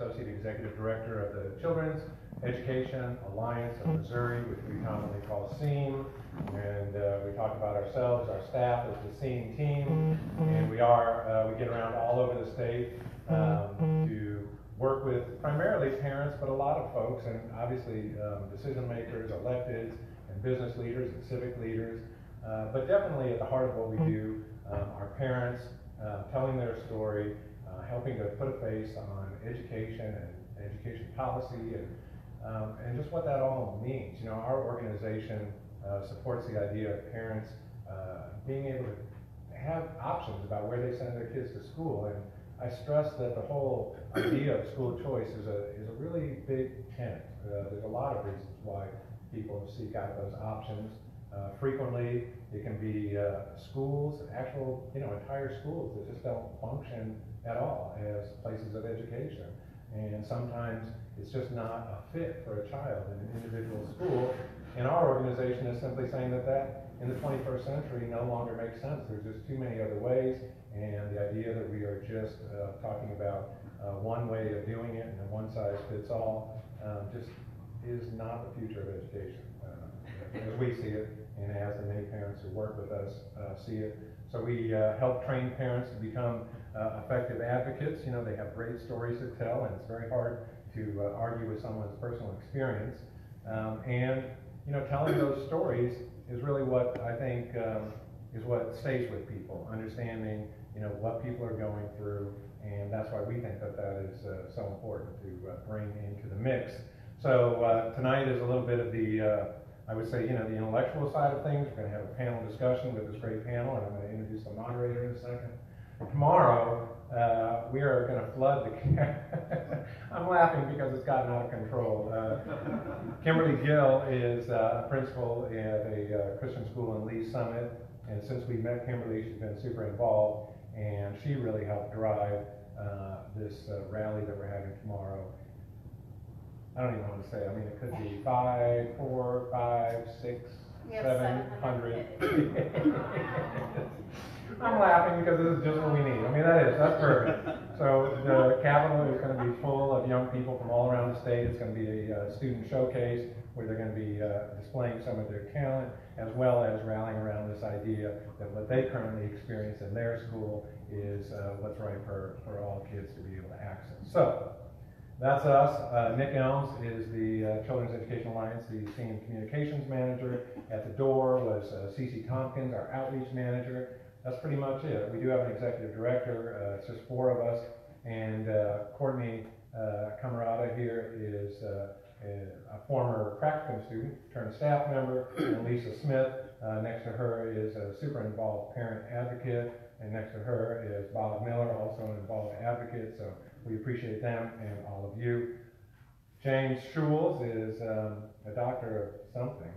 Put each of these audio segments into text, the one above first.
Associate Executive Director of the Children's Education Alliance of Missouri, which we commonly call CEAM. And we talk about ourselves, our staff as the CEAM team. And we get around all over the state to work with primarily parents, but a lot of folks, and obviously decision makers, electeds, and business leaders and civic leaders. But definitely at the heart of what we do, our parents telling their story, helping to put a face on education and education policy and just what that all means. You know, our organization supports the idea of parents being able to have options about where they send their kids to school. And I stress that the whole idea of school choice is a really big tenet. There's a lot of reasons why people seek out those options. Frequently, it can be schools, actual, entire schools that just don't function at all as places of education. And sometimes it's just not a fit for a child in an individual school. And our organization is simply saying that in the 21st century no longer makes sense. There's just too many other ways, and the idea that we are just talking about one way of doing it and a one size fits all just is not the future of education as we see it, and as the many parents who work with us see it. So we help train parents to become effective advocates. You know, they have great stories to tell, and it's very hard to argue with someone's personal experience. And telling those stories is really what I think is what stays with people, understanding what people are going through, and that's why we think that is so important to bring into the mix. So tonight is a little bit of the I would say, the intellectual side of things. We're going to have a panel discussion with this great panel, and I'm going to introduce the moderator in a second. Tomorrow, we are going to flood the I'm laughing because it's gotten out of control. Kimberly Gill is a principal at a Christian school in Lee Summit, and since we met Kimberly, she's been super involved, and she really helped drive this rally that we're having tomorrow. I don't even want to say. I mean, it could be 5, 4, 5, 6, 700. I'm laughing because this is just what we need. I mean, that's perfect. So the Capitol is going to be full of young people from all around the state. It's going to be a student showcase where they're going to be displaying some of their talent, as well as rallying around this idea that what they currently experience in their school is what's right for all kids to be able to access. So that's us. Nick Elms is the Children's Education Alliance, the CEAM Communications Manager. At the door was Cece Tompkins, our Outreach Manager. That's pretty much it. We do have an Executive Director. It's just 4 of us. And Courtney Camarada here is a former practicum student, turned staff member. And Lisa Smith, next to her, is a super involved parent advocate. And next to her is Bob Miller, also an involved advocate. So we appreciate them and all of you. James Schulz is a doctor of something.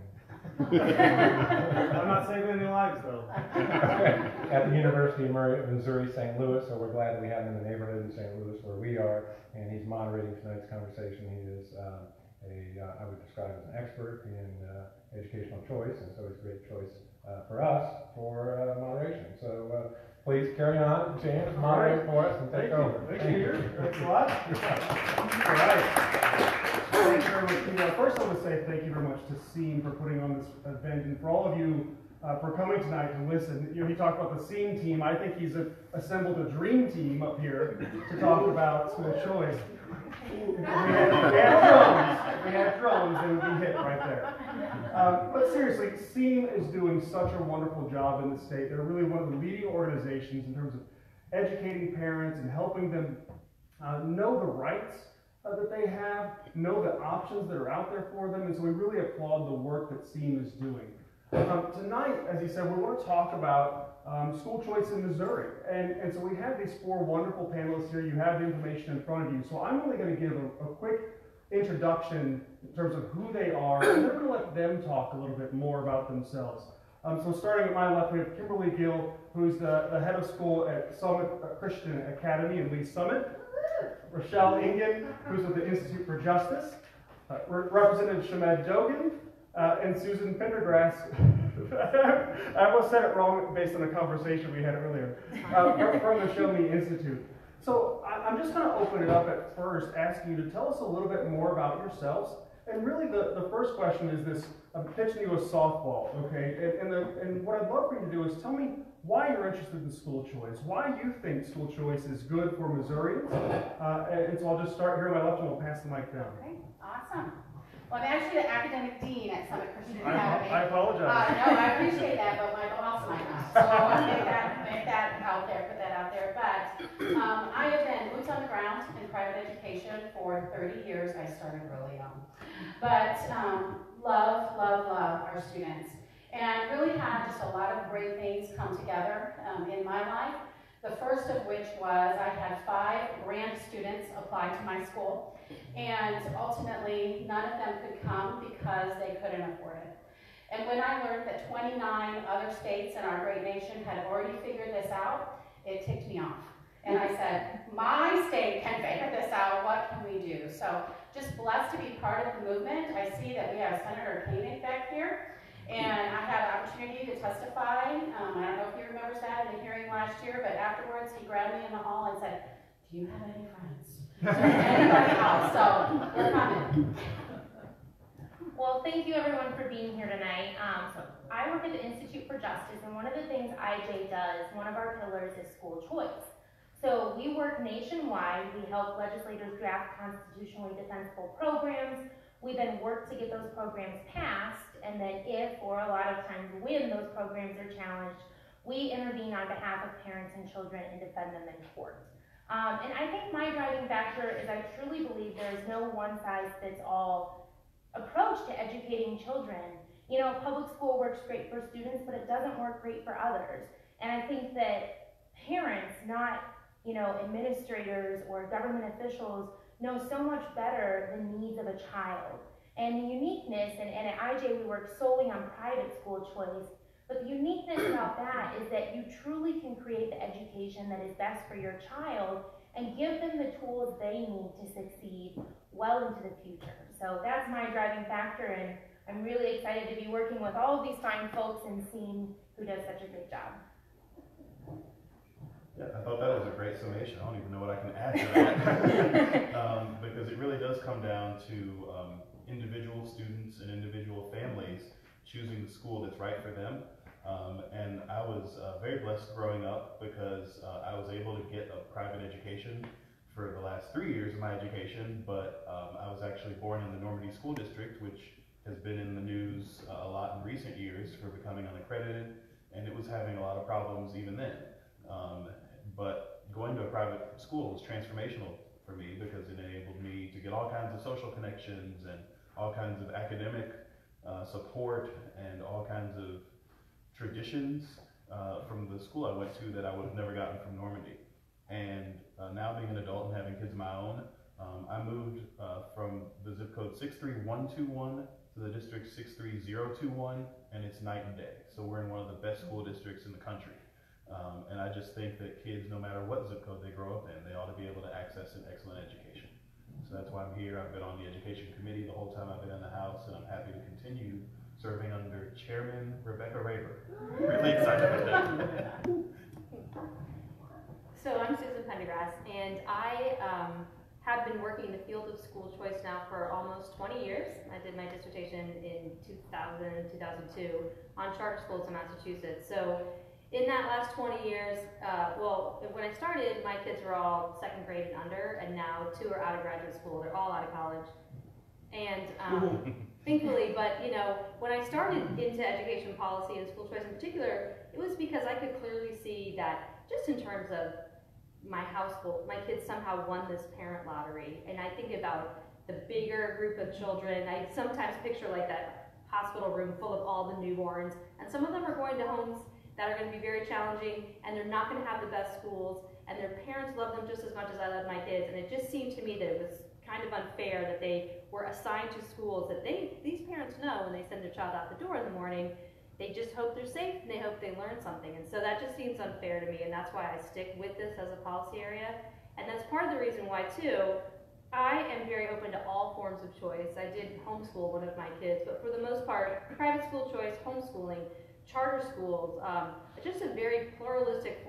I'm not saving any lives, though. At the University of Missouri, St. Louis, so we're glad that we have him in the neighborhood in St. Louis where we are, and he's moderating tonight's conversation. He is I would describe as an expert in educational choice, and so he's a great choice for us for moderation. So please carry on, James, moderate for us and take over. Thank you. Thanks a lot. All right. Thank you very much. First, I want to say thank you very much to CEAM for putting on this event, and for all of you for coming tonight to listen. He talked about the CEAM team. I think he's assembled a dream team up here to talk about school choice. We had drums, and we hit right there. But seriously, CEAM is doing such a wonderful job in the state. They're really one of the leading organizations in terms of educating parents and helping them know the rights that they have, know the options that are out there for them, and so we really applaud the work that CEAM is doing. Tonight, as he said, we want to talk about school choice in Missouri, and so we have these 4 wonderful panelists here. You have the information in front of you, so I'm only going to give a quick introduction in terms of who they are, and then we're going to let them talk a little bit more about themselves. So starting at my left, we have Kimberly Gill, who's the head of school at Summit Christian Academy in Lee Summit. Rochelle Ingen, who's with the Institute for Justice. Representative Shamed Dogan, and Susan Pendergrass. I almost said it wrong based on a conversation we had earlier, from the Show Me Institute. So I'm just going to open it up at first, asking you to tell us a little bit more about yourselves. And really the first question is this, I'm pitching you a softball, okay? And what I'd love for you to do is tell me why you're interested in school choice, why you think school choice is good for Missourians. And so I'll just start here on my left and we'll pass the mic down. Okay, awesome. Well, I'm actually the academic dean at Summit Christian Academy. I apologize. No, I appreciate that, but my boss might not. So I want to make that out there, put that out there. But I have been boots on the ground in private education for 30 years. I started really young. But love our students. And really had just a lot of great things come together in my life. The first of which was I had 5 grant students apply to my school. And ultimately, none of them could come because they couldn't afford it. And when I learned that 29 other states in our great nation had already figured this out, it ticked me off. And I said, my state can figure this out, what can we do? So just blessed to be part of the movement. I see that we have Senator Koenig back here. And I had the opportunity to testify. I don't know if he remembers that in the hearing last year, but afterwards he grabbed me in the hall and said, do you have any friends? Anybody else? So we're coming. Well, thank you everyone for being here tonight. So I work at the Institute for Justice, and one of the things IJ does, one of our pillars is school choice. So we work nationwide. We help legislators draft constitutionally defensible programs. We then work to get those programs passed, and then if, or a lot of times when, those programs are challenged, we intervene on behalf of parents and children and defend them in court. And I think my driving factor is I truly believe there is no one-size-fits-all approach to educating children. You know, public school works great for students, but it doesn't work great for others. And I think that parents, not, you know, administrators or government officials, know so much better the needs of a child. And the uniqueness, and at IJ we work solely on private school choice, but the uniqueness about that is that you truly can create the education that is best for your child and give them the tools they need to succeed well into the future. So that's my driving factor, and I'm really excited to be working with all of these fine folks in CEAM who does such a great job. Yeah, I thought that was a great summation. I don't even know what I can add to that. Because it really does come down to individual students and individual families choosing the school that's right for them. And I was very blessed growing up because I was able to get a private education for the last 3 years of my education, but I was actually born in the Normandy School District, which has been in the news a lot in recent years for becoming unaccredited, and it was having a lot of problems even then. But going to a private school was transformational for me because it enabled me to get all kinds of social connections and all kinds of academic support and all kinds of traditions from the school I went to that I would have never gotten from Normandy. And now being an adult and having kids of my own, I moved from the zip code 63121 to the district 63021, and it's night and day. So we're in one of the best school districts in the country. And I just think that kids, no matter what zip code they grow up in, they ought to be able to access an excellent education. So that's why I'm here. I've been on the education committee the whole time I've been in the House, and I'm happy to continue serving under Chairman Rebecca Raber. Really excited about that. So I'm Susan Pendergrass, and I have been working in the field of school choice now for almost 20 years. I did my dissertation in 2000, 2002 on charter schools in Massachusetts. So in that last 20 years, well, when I started, my kids were all second grade and under, and now 2 are out of graduate school. They're all out of college. And thankfully, but you know, when I started into education policy and school choice in particular, it was because I could clearly see that just in terms of my household, my kids somehow won this parent lottery. And I think about the bigger group of children. I sometimes picture like that hospital room full of all the newborns, and some of them are going to homes that are going to be very challenging, and they're not going to have the best schools, and their parents love them just as much as I love my kids. And it just seemed to me that it was kind of unfair that they were assigned to schools that these parents know when they send their child out the door in the morning, they just hope they're safe and they hope they learn something. And so that just seems unfair to me, and that's why I stick with this as a policy area. And that's part of the reason why too, I am very open to all forms of choice. I did homeschool one of my kids, but for the most part, private school choice, homeschooling, charter schools, just a very pluralistic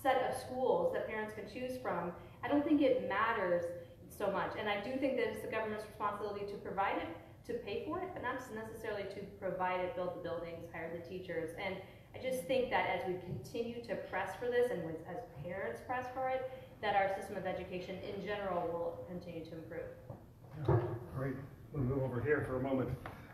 set of schools that parents can choose from, I don't think it matters so much. And I do think that it's the government's responsibility to provide it, to pay for it, but not necessarily to provide it, build the buildings, hire the teachers. And I just think that as we continue to press for this, and as parents press for it, that our system of education in general will continue to improve. Great. We'll move over here for a moment.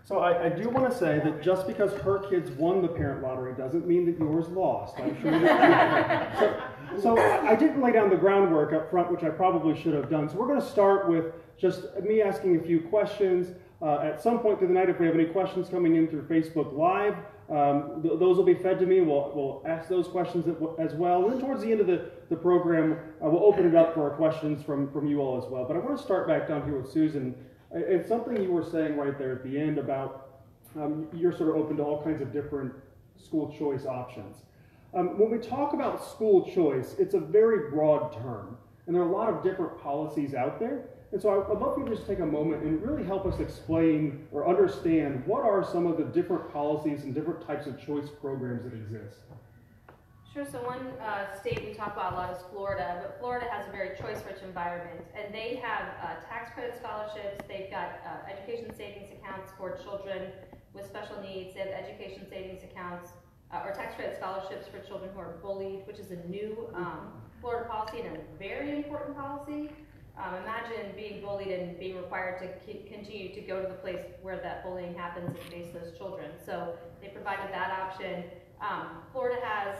So I do want to say that just because her kids won the parent lottery doesn't mean that yours lost. I'm sure you so I didn't lay down the groundwork up front, which I probably should have done. So we're going to start with just me asking a few questions. At some point through the night, if we have any questions coming in through Facebook Live, those will be fed to me. We'll ask those questions as well. And then towards the end of the program, we'll open it up for our questions from you all as well. But I want to start back down here with Susan. It's something you were saying right there at the end about you're sort of open to all kinds of different school choice options. When we talk about school choice, it's a very broad term. And there are a lot of different policies out there. And so I'd love for you to just take a moment and really help us explain or understand what are some of the different policies and different types of choice programs that exist. Sure, so one state we talk about a lot is Florida, but Florida has a very choice-rich environment, and they have tax credit scholarships, they've got education savings accounts for children with special needs, they have education savings accounts, or tax credit scholarships for children who are bullied, which is a new Florida policy and a very important policy. Imagine being bullied and being required to continue to go to the place where that bullying happens and face those children. So they provided that option. Florida has,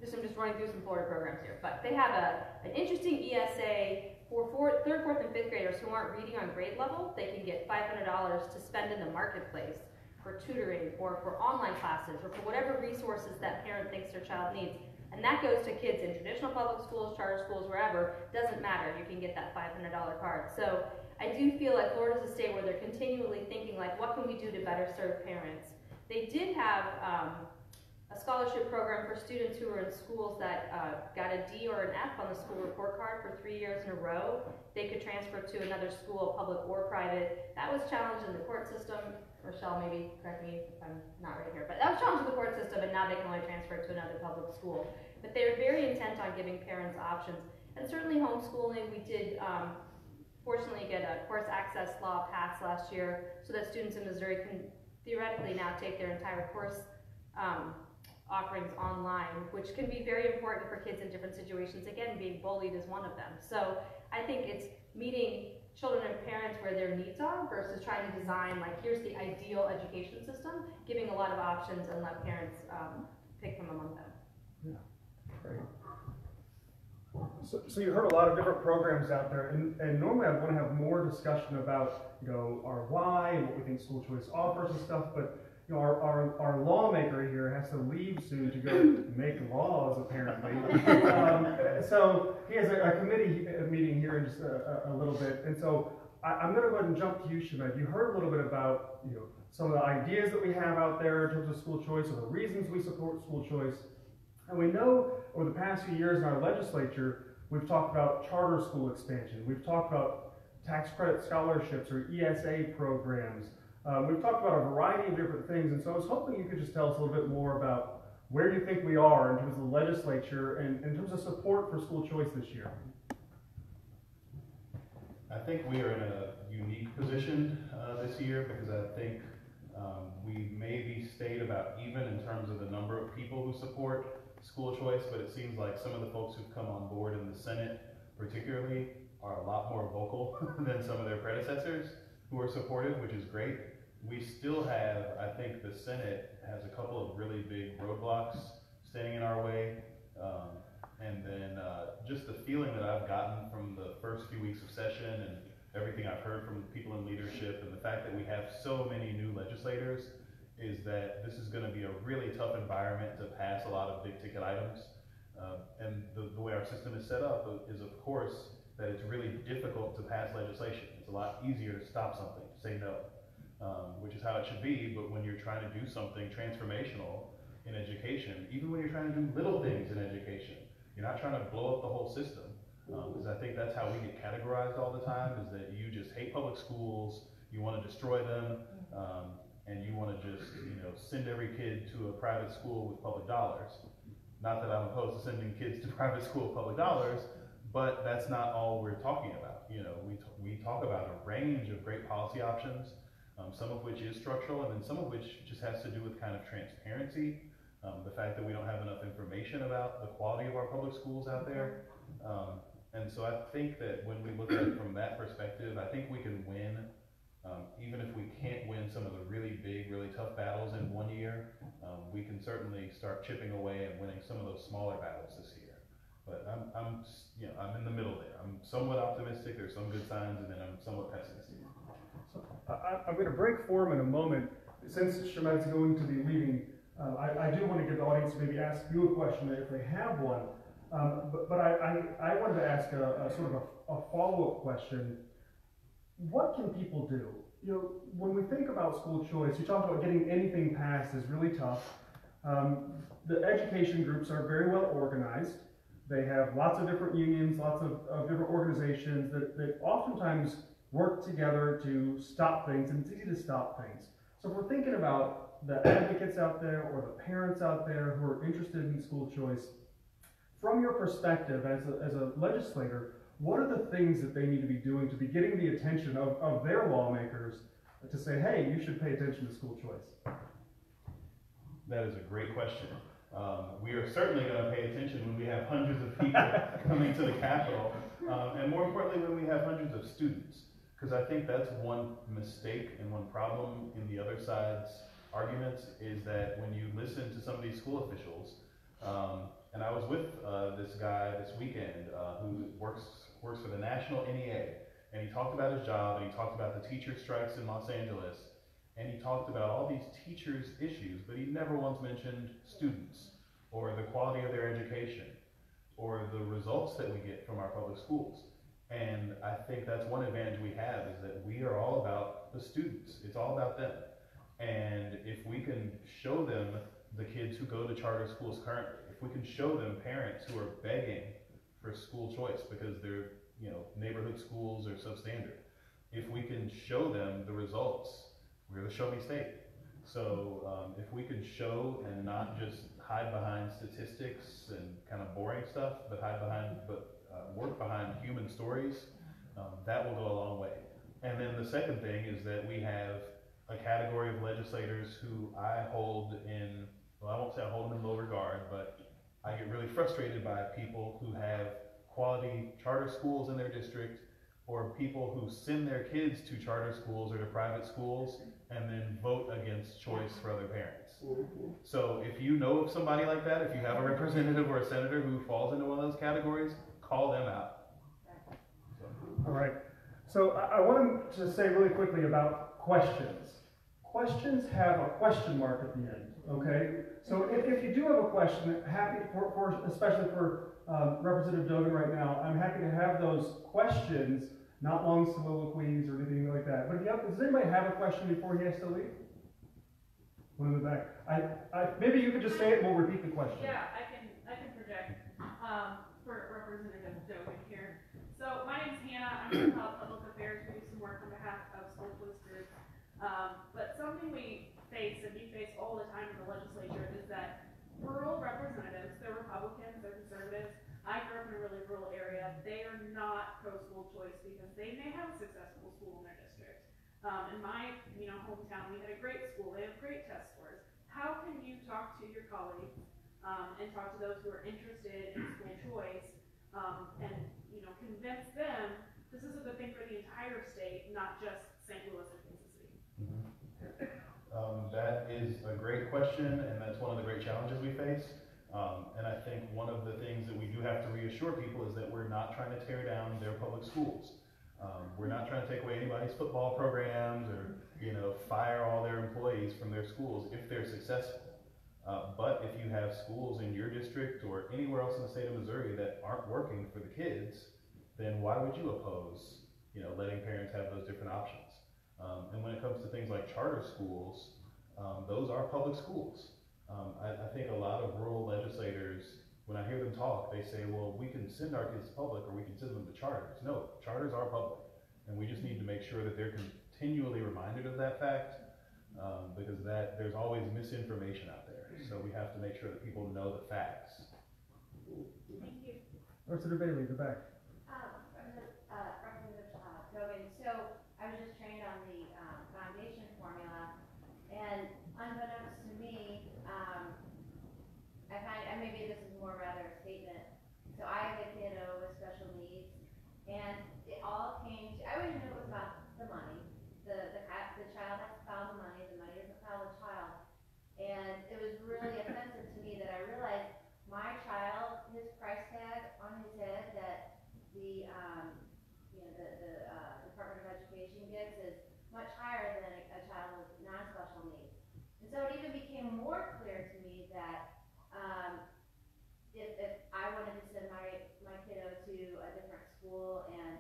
I'm just running through some Florida programs here, but they have an interesting ESA for third, fourth, and fifth graders who aren't reading on grade level. They can get $500 to spend in the marketplace for tutoring or for online classes or for whatever resources that parent thinks their child needs. And that goes to kids in traditional public schools, charter schools, wherever. Doesn't matter, you can get that $500 card. So I do feel like Florida's a state where they're continually thinking like, what can we do to better serve parents? They did have a scholarship program for students who were in schools that got a D or an F on the school report card for 3 years in a row. They could transfer to another school, public or private. That was challenged in the court system. Rochelle, maybe correct me if I'm not right here, but that was challenged in the court system, and now they can only transfer to another public school. But they're very intent on giving parents options. And certainly homeschooling, we did fortunately get a course access law passed last year so that students in Missouri can theoretically now take their entire course offerings online, which can be very important for kids in different situations. Again, being bullied is one of them. So I think it's meeting children and parents where their needs are versus trying to design like, here's the ideal education system, giving a lot of options and let parents pick from among them. Yeah, great. So you heard a lot of different programs out there, and normally I want to have more discussion about, our why and what we think school choice offers and stuff, but our lawmaker here has to leave soon to go make laws, apparently. So he has a committee meeting here in just a little bit. And so I'm going to go ahead and jump to you, Shemed. You heard a little bit about some of the ideas that we have out there in terms of school choice or the reasons we support school choice. And we know over the past few years in our legislature, we've talked about charter school expansion. We've talked about tax credit scholarships or ESA programs. We've talked about a variety of different things, and so I was hoping you could just tell us a little bit more about where you think we are in terms of the legislature and in terms of support for school choice this year. I think we are in a unique position this year because I think we maybe stayed about even in terms of the number of people who support school choice, but it seems like some of the folks who've come on board in the Senate particularly are a lot more vocal than some of their predecessors who are supportive, which is great. We still have, I think the Senate has a couple of really big roadblocks standing in our way. And then just the feeling that I've gotten from the first few weeks of session and everything I've heard from people in leadership and the fact that we have so many new legislators is that this is going to be a really tough environment to pass a lot of big ticket items. And the way our system is set up is, of course, that it's really difficult to pass legislation. It's a lot easier to stop something, to say no, which is how it should be. But when you're trying to do something transformational in education, even when you're trying to do little things in education, you're not trying to blow up the whole system. Because I think that's how we get categorized all the time, is that you just hate public schools, you want to destroy them, and you want to just send every kid to a private school with public dollars. Not that I'm opposed to sending kids to private school with public dollars, but that's not all we're talking about. You know, we talk about a range of great policy options, some of which is structural, and then some of which just has to do with kind of transparency, the fact that we don't have enough information about the quality of our public schools out there. And so I think that when we look at it from that perspective, I think we can win, even if we can't win some of the really big, really tough battles in one year, we can certainly start chipping away and winning some of those smaller battles this year. But I'm in the middle there. I'm somewhat optimistic, there's some good signs, and then I'm somewhat pessimistic. So I'm going to break form in a moment. Since Shamad's going to be leaving, I do want to give the audience maybe ask you a question if they have one. But I wanted to ask a sort of a follow-up question. What can people do? You know, when we think about school choice, you talked about getting anything passed is really tough. The education groups are very well organized. They have lots of different unions, lots of different organizations that oftentimes work together to stop things, and it's easy to stop things. So if we're thinking about the advocates out there or the parents out there who are interested in school choice, from your perspective as a legislator, what are the things that they need to be doing to be getting the attention of their lawmakers to say, hey, you should pay attention to school choice? That is a great question. We are certainly going to pay attention when we have hundreds of people coming to the Capitol, and more importantly, when we have hundreds of students. Because I think that's one mistake and one problem in the other side's arguments is that when you listen to some of these school officials, and I was with this guy this weekend who works for the national NEA, and he talked about his job, and he talked about the teacher strikes in Los Angeles, and he talked about all these teachers' issues, but he never once mentioned students, or the quality of their education, or the results that we get from our public schools. And I think that's one advantage we have, is that we are all about the students. It's all about them. And if we can show them the kids who go to charter schools currently, if we can show them parents who are begging for school choice because their neighborhood schools are substandard, if we can show them the results, we're the show me state. So if we can show and not just hide behind statistics and kind of boring stuff, but work behind human stories, that will go a long way. And then the second thing is that we have a category of legislators who I hold in, well, I won't say I hold them in low regard, but I get really frustrated by people who have quality charter schools in their district, or people who send their kids to charter schools or to private schools and then vote against choice for other parents. So if you know of somebody like that, if you have a representative or a senator who falls into one of those categories, call them out. All right. So I want to say really quickly about questions. Questions have a question mark at the end, okay? So if you do have a question, especially for Representative Dogan right now, I'm happy to have those questions, not long soliloquies or anything like that. But does anybody have a question before he has to leave? One in the back. Maybe you could just say it and we'll repeat the question. Yeah, I can project for Representative Dogan here. So my name's Hannah. I'm from Health Public Affairs. We do some work on behalf of school choice groups. But something we face, and we face all the time in the legislature, is that rural representatives, they're Republicans, they're conservatives. I grew up in a really rural area. They are not pro-school choice because they may have a successful school in their district. In my hometown, we had a great school. They have great test scores. How can you talk to your colleagues and talk to those who are interested in school choice and convince them this is a good thing for the entire state, not just St. Louis and Kansas City? That is a great question, and that's one of the great challenges we face. And I think one of the things that we do have to reassure people is that we're not trying to tear down their public schools. We're not trying to take away anybody's football programs or fire all their employees from their schools if they're successful. But if you have schools in your district or anywhere else in the state of Missouri that aren't working for the kids, then why would you oppose letting parents have those different options? And when it comes to things like charter schools, those are public schools. I think a lot of rural legislators, when I hear them talk, they say, well, we can send our kids to public or we can send them to charters. No, charters are public. And we just need to make sure that they're continually reminded of that fact, because there's always misinformation out there. So we have to make sure that people know the facts. Thank you. Representative Bailey, in the back. Representative Dogan, so I was just trained on the foundation formula, and unbeknownst to me, maybe this is more rather a statement. So I have a kiddo with special needs, and it all came to, I always knew it was about the money. The child has to follow the money doesn't follow the child. And it was really offensive to me that I realized my child, his price tag on his head that the Department of Education gives is much higher than a child with non-special needs. And so it even became more clear to me that if I wanted to send my kiddo to a different school, and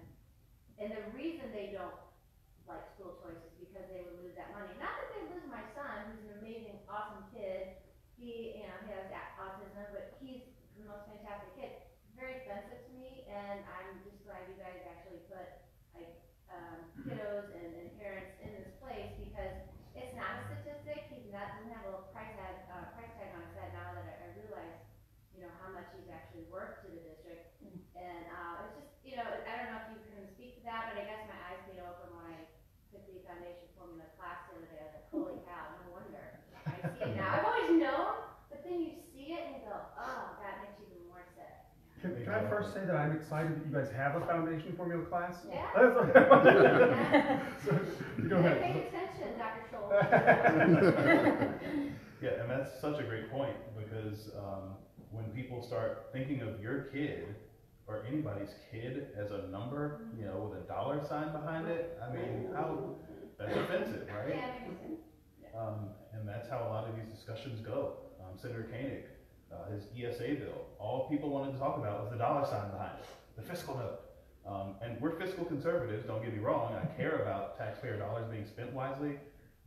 the reason they don't like school choice is because they would lose that money. Not that they lose my son, who's an amazing, awesome kid. He has autism, but he's the most fantastic kid. It's very offensive to me, and I'm just glad you guys actually put like kiddos and parents in this place, because it's not a statistic. Doesn't have a little price tag on his head. Now that I realize, how much he's actually worth to the district, and it's just, I don't know if you can speak to that, but I guess my eyes made open when I took the foundation formula class the other day. I was like, holy cow, no wonder. I see it now. I've always known, but then you see it and you go, oh, that makes you even more sick. Can I first say that I'm excited that you guys have a foundation formula class? Yeah. So, go ahead. Pay attention, Dr. Scholl. Yeah, and that's such a great point, because when people start thinking of your kid or anybody's kid as a number, with a dollar sign behind it, I mean, that's offensive, right? Yeah. And that's how a lot of these discussions go. Senator Koenig, his ESA bill, all people wanted to talk about was the dollar sign behind it, the fiscal note. And we're fiscal conservatives, don't get me wrong. I care about taxpayer dollars being spent wisely,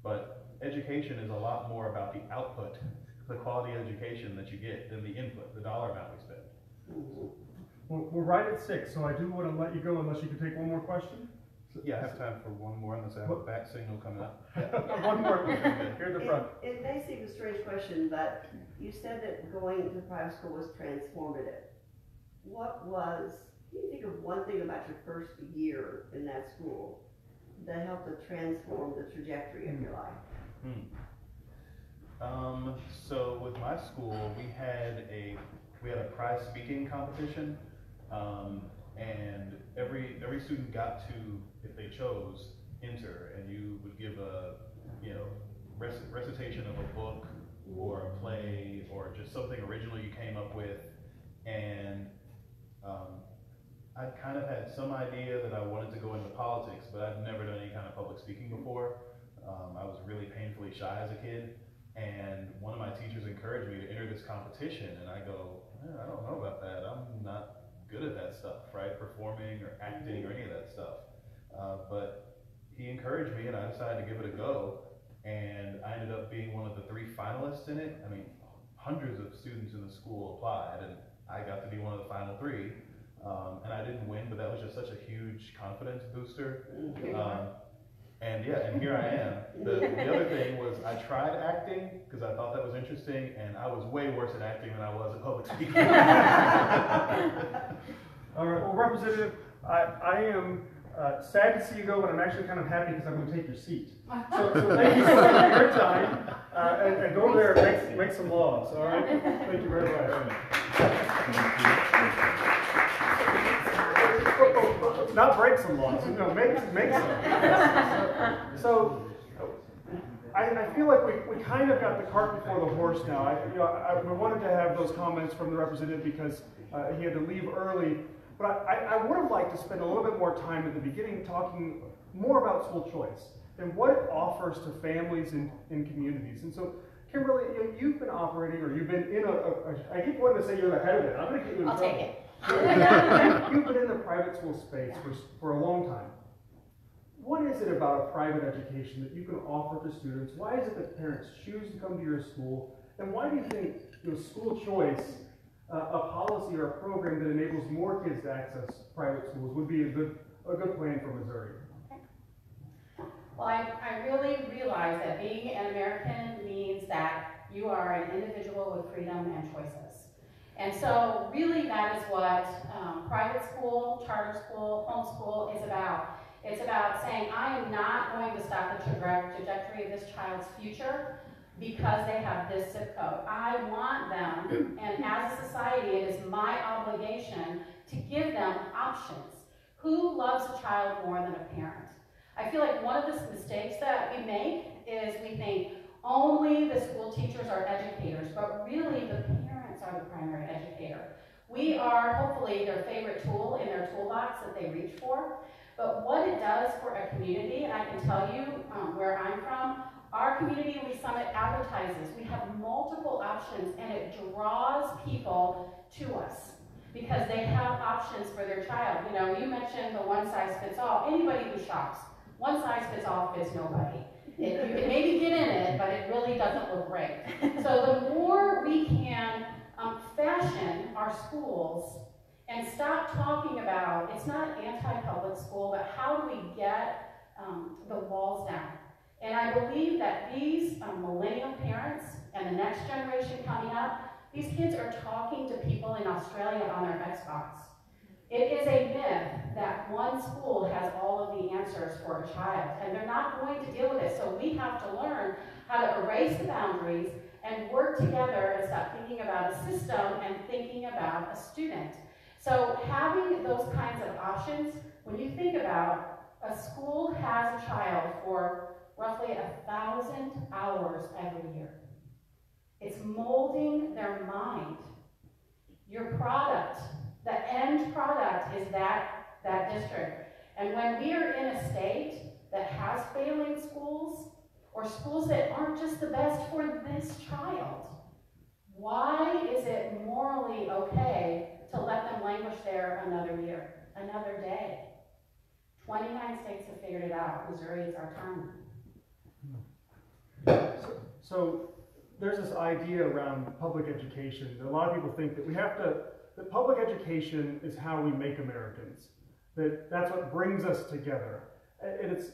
but education is a lot more about the output, the quality education that you get, than the input, the dollar amount we spend. Well, we're right at 6, so I do want to let you go unless you can take one more question. Yeah, I have time for one more, unless I have a back signal coming up. One more. Here at the front. It may seem a strange question, but you said that going to private school was transformative. Can you think of one thing about your first year in that school that helped to transform the trajectory of your life? So with my school, we had a prize speaking competition, and every student got to, if they chose, enter, and you would give a recitation of a book or a play or just something original you came up with, and I'd kind of had some idea that I wanted to go into politics, but I'd never done any kind of public speaking before. I was really painfully shy as a kid, and one of my teachers encouraged me to enter this competition, and I go, I don't know about that. I'm not good at that stuff, right? Performing or acting or any of that stuff. But he encouraged me, and I decided to give it a go, and I ended up being one of the 3 finalists in it. I mean, hundreds of students in the school applied, and I got to be one of the final 3. And I didn't win, but that was just such a huge confidence booster. And here I am. The other thing was I tried acting because I thought that was interesting, and I was way worse at acting than I was at public speaking. All right, well, Representative, I am sad to see you go, but I'm actually kind of happy because I'm going to take your seat. So thank you so much for your time, and go over there and make some laws, all right? Thank you very much. Not break some laws, make some. So I feel like we kind of got the cart before the horse now. I wanted to have those comments from the representative because he had to leave early. But I would have liked to spend a little bit more time at the beginning talking more about school choice and what it offers to families and communities. And so, Kimberly, you've been operating, or you've been in I keep wanting to say you're the head of it. I'm going to get you in trouble. I'll take it. You've been in the private school space for a long time. What is it about a private education that you can offer to students? Why is it that parents choose to come to your school? And why do you think school choice, a policy or a program that enables more kids to access private schools, would be a good plan for Missouri? Well, I really realize that being an American means that you are an individual with freedom and choices. And so really that is what private school, charter school, homeschool is about. It's about saying, I am not going to stop the trajectory of this child's future because they have this zip code. I want them, and as a society, it is my obligation to give them options. Who loves a child more than a parent? I feel like one of the mistakes that we make is we think only the school teachers are educators, but really the parents are the primary educator. We are hopefully their favorite tool in their toolbox that they reach for. But what it does for a community, and I can tell you where I'm from, our community Lee Summit advertises. We have multiple options, and it draws people to us because they have options for their child. You know, you mentioned the one size fits all. Anybody who shops, one size fits all fits nobody. You can maybe get in it, but it really doesn't look great. So the more we can fashion our schools and stop talking about, it's not anti-public school, but how do we get the walls down? And I believe that these millennial parents and the next generation coming up, these kids are talking to people in Australia on their Xbox. It is a myth that one school has all of the answers for a child, and they're not going to deal with it. So we have to learn how to erase the boundaries and work together and stop thinking about a system and thinking about a student. So having those kinds of options, when you think about a school has a child for roughly 1,000 hours every year. It's molding their mind. Your product, the end product is that district. And when we are in a state that has failing schools, or schools that aren't just the best for this child, why is it morally okay to let them languish there another year, another day? 29 states have figured it out. Missouri is our turn. So there's this idea around public education. A lot of people think that that public education is how we make Americans. That's what brings us together. And it's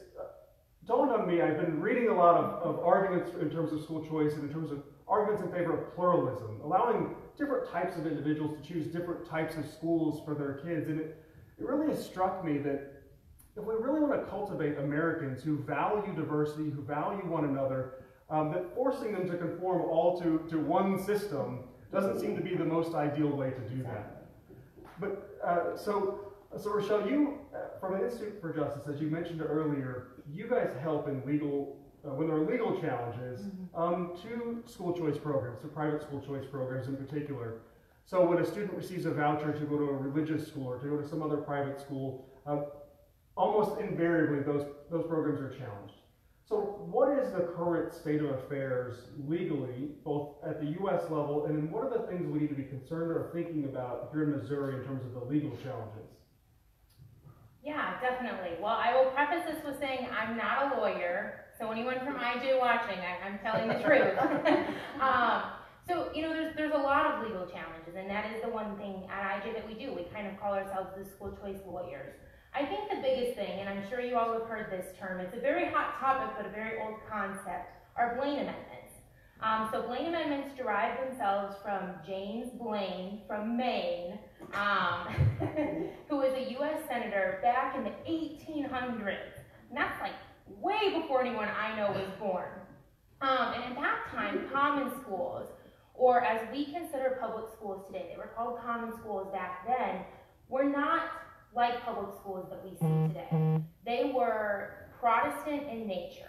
dawned on me, I've been reading a lot of arguments in terms of school choice and in terms of arguments in favor of pluralism, allowing different types of individuals to choose different types of schools for their kids. And it really has struck me that if we really want to cultivate Americans who value diversity, who value one another, that forcing them to conform all to one system doesn't seem to be the most ideal way to do that. But so Rochelle, you from the Institute for Justice, as you mentioned earlier, you guys help in legal when there are legal challenges to school choice programs, to private school choice programs in particular. So when a student receives a voucher to go to a religious school or to go to some other private school, almost invariably those programs are challenged. So what is the current state of affairs legally, both at the U.S. level, and then what are the things we need to be concerned or thinking about here in Missouri in terms of the legal challenges? Yeah, definitely. Well, I will preface this with saying I'm not a lawyer, so anyone from IJ watching, I'm telling the truth. So, you know, there's a lot of legal challenges, and that is the one thing at IJ that we do. We kind of call ourselves the school choice lawyers. I think the biggest thing, and I'm sure you all have heard this term, it's a very hot topic but a very old concept, are Blaine amendments. So Blaine amendments derive themselves from James Blaine from Maine, who was a U.S. senator back in the 1800s. And that's like way before anyone I know was born. And at that time, common schools, or as we consider public schools today, they were called common schools back then, were not like public schools that we see today. They were Protestant in nature.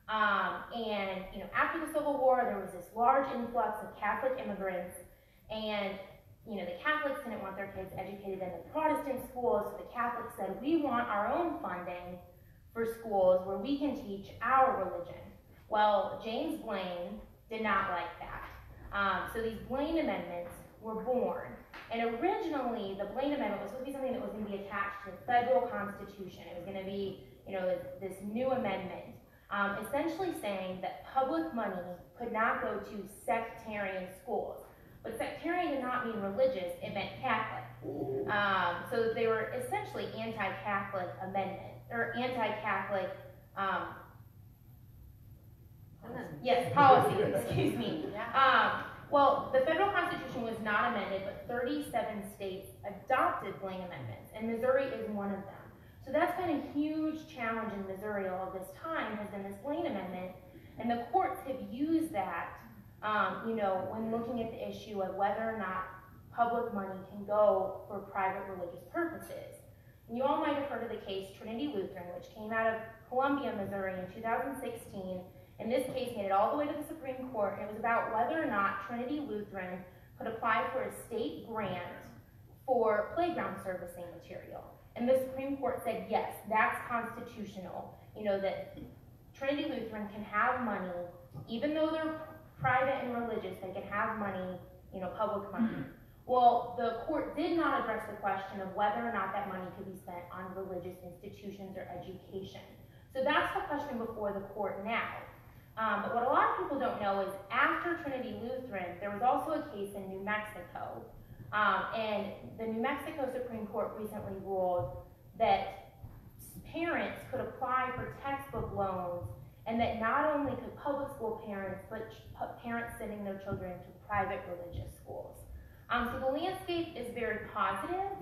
And you know, after the Civil War, there was this large influx of Catholic immigrants, and you know, the Catholics didn't want their kids educated in the Protestant schools, so the Catholics said, we want our own funding for schools where we can teach our religion. Well, James Blaine did not like that. So these Blaine amendments were born. And originally, the Blaine Amendment was supposed to be something that was going to be attached to the federal constitution. It was going to be, you know, this new amendment, essentially saying that public money could not go to sectarian schools. But sectarian did not mean religious, it meant Catholic. So they were essentially anti-Catholic amendment, or anti-Catholic, policy, excuse me. Well, the federal constitution was not amended, but 37 states adopted Blaine amendments, and Missouri is one of them. So that's been a huge challenge in Missouri all of this time, has been this Blaine amendment, and the courts have used that, when looking at the issue of whether or not public money can go for private religious purposes. And you all might have heard of the case Trinity Lutheran, which came out of Columbia, Missouri in 2016. And this case made it all the way to the Supreme Court. It was about whether or not Trinity Lutheran could apply for a state grant for playground servicing material. And the Supreme Court said, yes, that's constitutional. That Trinity Lutheran can have money, even though they're private and religious, they can have money, public money. Well, the court did not address the question of whether or not that money could be spent on religious institutions or education. So that's the question before the court now. But what a lot of people don't know is after Trinity Lutheran, there was also a case in New Mexico. And the New Mexico Supreme Court recently ruled that parents could apply for textbook loans, and that not only could public school parents, but parents sending their children to private religious schools. So the landscape is very positive,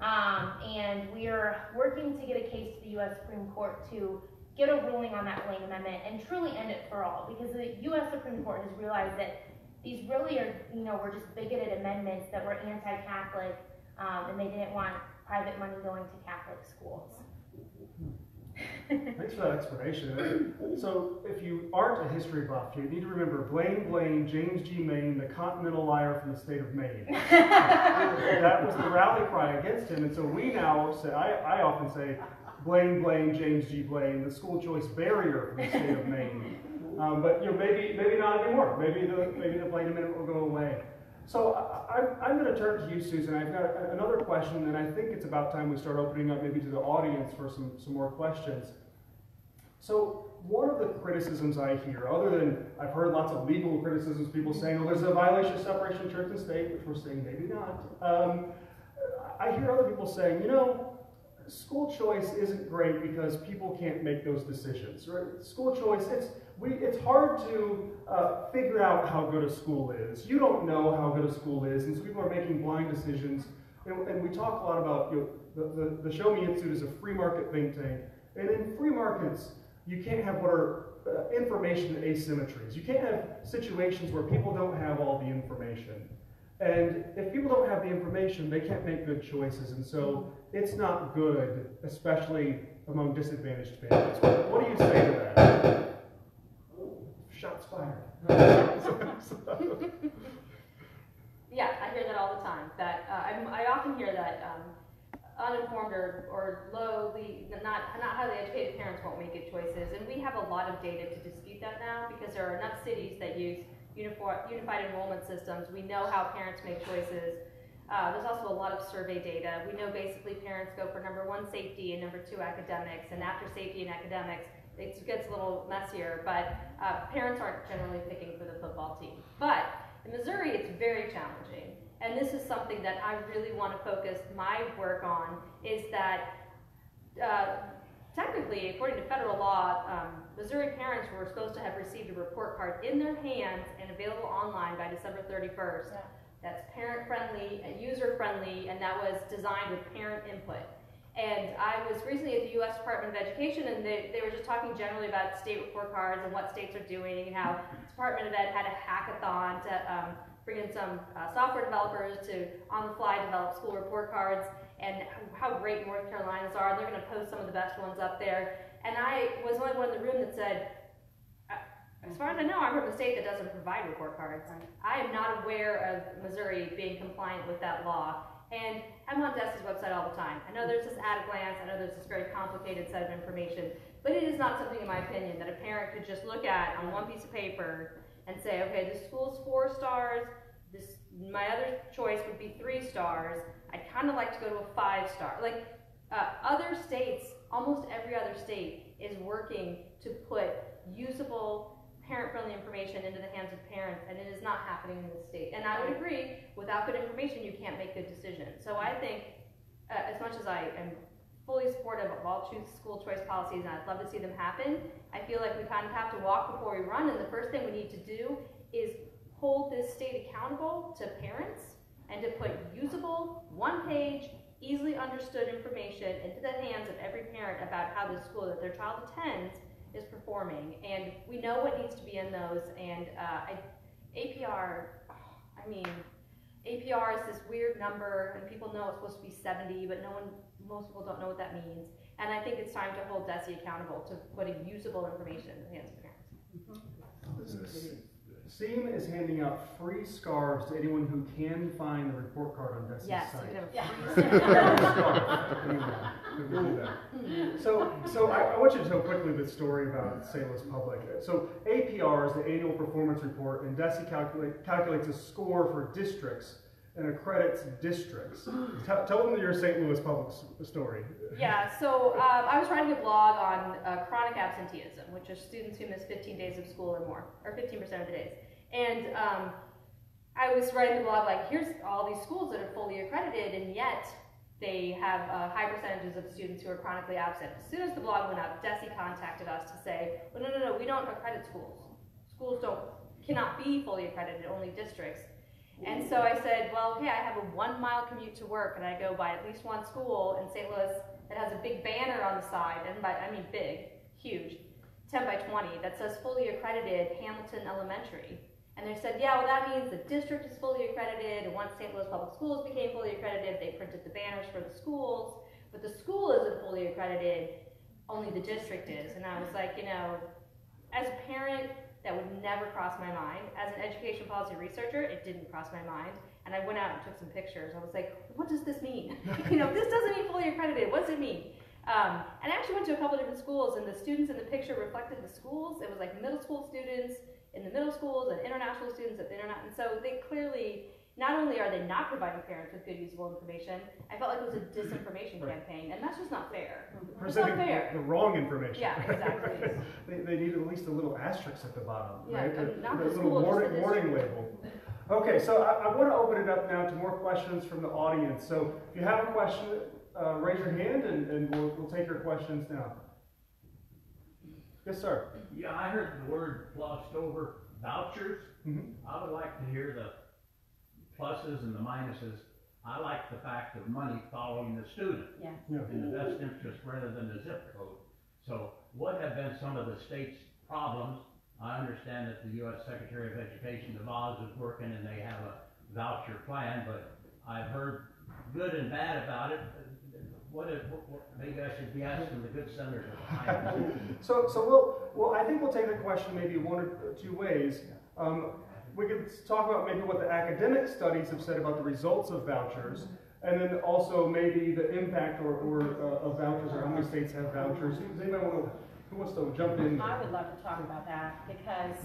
and we are working to get a case to the U.S. Supreme Court to get a ruling on that Blaine Amendment and truly end it for all, because the U.S. Supreme Court has realized that these really are, were just bigoted amendments that were anti-Catholic, and they didn't want private money going to Catholic schools. Thanks for that explanation. So, if you aren't a history buff, you need to remember Blaine, James G. Maine, the continental liar from the state of Maine. That was the rally cry against him, and so we now say, I often say, Blaine, James G. Blaine, the school choice barrier from the state of Maine. But maybe not anymore. Maybe the Blaine Amendment will go away. So I'm going to turn to you, Susan. I've got another question, and I think it's about time we start opening up maybe to the audience for some more questions. So one of the criticisms I hear, other than I've heard lots of legal criticisms, people saying, there's a violation of separation of church and state, which we're saying maybe not. I hear other people saying, school choice isn't great because people can't make those decisions, right? School choice, it's hard to figure out how good a school is. You don't know how good a school is, and so people are making blind decisions. And we talk a lot about, the Show Me Institute is a free market think tank, and in free markets, you can't have what are information asymmetries. You can't have situations where people don't have all the information. And if people don't have the information, they can't make good choices, and so it's not good, especially among disadvantaged families. What do you say to that? Shots fired. Yeah, I hear that all the time. That I often hear that uninformed or not highly educated parents won't make good choices, and we have a lot of data to dispute that now, because there are enough cities that use unified enrollment systems. We know how parents make choices. There's also a lot of survey data. We know basically parents go for number 1, safety, and number 2, academics, and after safety and academics, it gets a little messier, but parents aren't generally picking for the football team. But in Missouri, it's very challenging, and this is something that I really want to focus my work on, is that technically, according to federal law, Missouri parents were supposed to have received a report card in their hands and available online by December 31st. Yeah. That's parent-friendly and user-friendly, and that was designed with parent input. And I was recently at the U.S. Department of Education, and they were just talking generally about state report cards and what states are doing, and how the Department of Ed had a hackathon to bring in some software developers to on-the-fly develop school report cards, and how great North Carolina's are. They're going to post some of the best ones up there. And I was the only one in the room that said, as far as I know, I'm from a state that doesn't provide report cards. I am not aware of Missouri being compliant with that law. And I'm on DES's website all the time. I know there's this at-a-glance, I know there's this very complicated set of information, but it is not something, in my opinion, that a parent could just look at on one piece of paper and say, okay, this school's 4 stars, my other choice would be 3 stars, I'd kind of like to go to a 5-star. Like, other states, almost every other state is working to put usable, parent-friendly information into the hands of parents, and it is not happening in this state. And I would agree, without good information, you can't make good decisions. So I think, as much as I am fully supportive of all school choice policies, and I'd love to see them happen, I feel like we kind of have to walk before we run, and the first thing we need to do is hold this state accountable to parents and to put usable, one-page, easily understood information into the hands of every parent about how the school that their child attends is performing. And we know what needs to be in those, and APR, I mean, APR is this weird number, and people know it's supposed to be 70, but most people don't know what that means. And I think it's time to hold DESE accountable to putting usable information in the hands of parents. CEAM is handing out free scarves to anyone who can find the report card on DESE's Yes, site. you can have a So I want you to tell quickly the story about St. Louis Public. So APR is the annual performance report, and DESE calculates a score for districts and accredits districts. Tell them your St. Louis Public story. Yeah, so I was writing a blog on chronic absenteeism, which are students who miss 15 days of school or more, or 15% of the days. And I was writing the blog like, here's all these schools that are fully accredited, and yet they have high percentages of students who are chronically absent. As soon as the blog went up, DESE contacted us to say, well, no, we don't accredit schools. Schools cannot be fully accredited, only districts. And so I said, well, okay, I have a 1 mile commute to work, and I go by at least one school in St. Louis that has a big banner on the side, and I mean big, huge, 10 by 20, that says fully accredited Hamilton Elementary. And they said, yeah, well, that means the district is fully accredited, and once St. Louis Public Schools became fully accredited, they printed the banners for the schools, but the school isn't fully accredited, only the district is. And I was like, you know, as a parent, that would never cross my mind. As an education policy researcher, it didn't cross my mind. And I went out and took some pictures. I was like, what does this mean? You know, this doesn't mean fully accredited. What does it mean? And I actually went to a couple different schools, and the students in the picture reflected the schools. It was like middle school students in the middle schools and international students at the internet. And so they clearly, not only are they not providing parents with good usable information, I felt like it was a disinformation campaign, and that's just not fair. It's not fair. The wrong information. Yeah, exactly. they need at least a little asterisk at the bottom, Yeah, right? not the the little school, warning label. Okay, so I want to open it up now to more questions from the audience. So if you have a question, raise your hand, and we'll take your questions now. Yes, sir. Yeah, I heard the word glossed over, vouchers. Mm-hmm. I would like to hear the pluses and the minuses. I like the fact of money following the student in the best interest rather than the zip code. So what have been some of the state's problems? I understand that the U.S. Secretary of Education, DeVos, is working and they have a voucher plan, but I've heard good and bad about it. Maybe I should be asking the good senators. So well, I think we'll take the question maybe one or two ways. We could talk about maybe what the academic studies have said about the results of vouchers, and then also maybe the impact of vouchers, or how many states have vouchers. Does anybody who wants to jump in? I would love to talk about that, because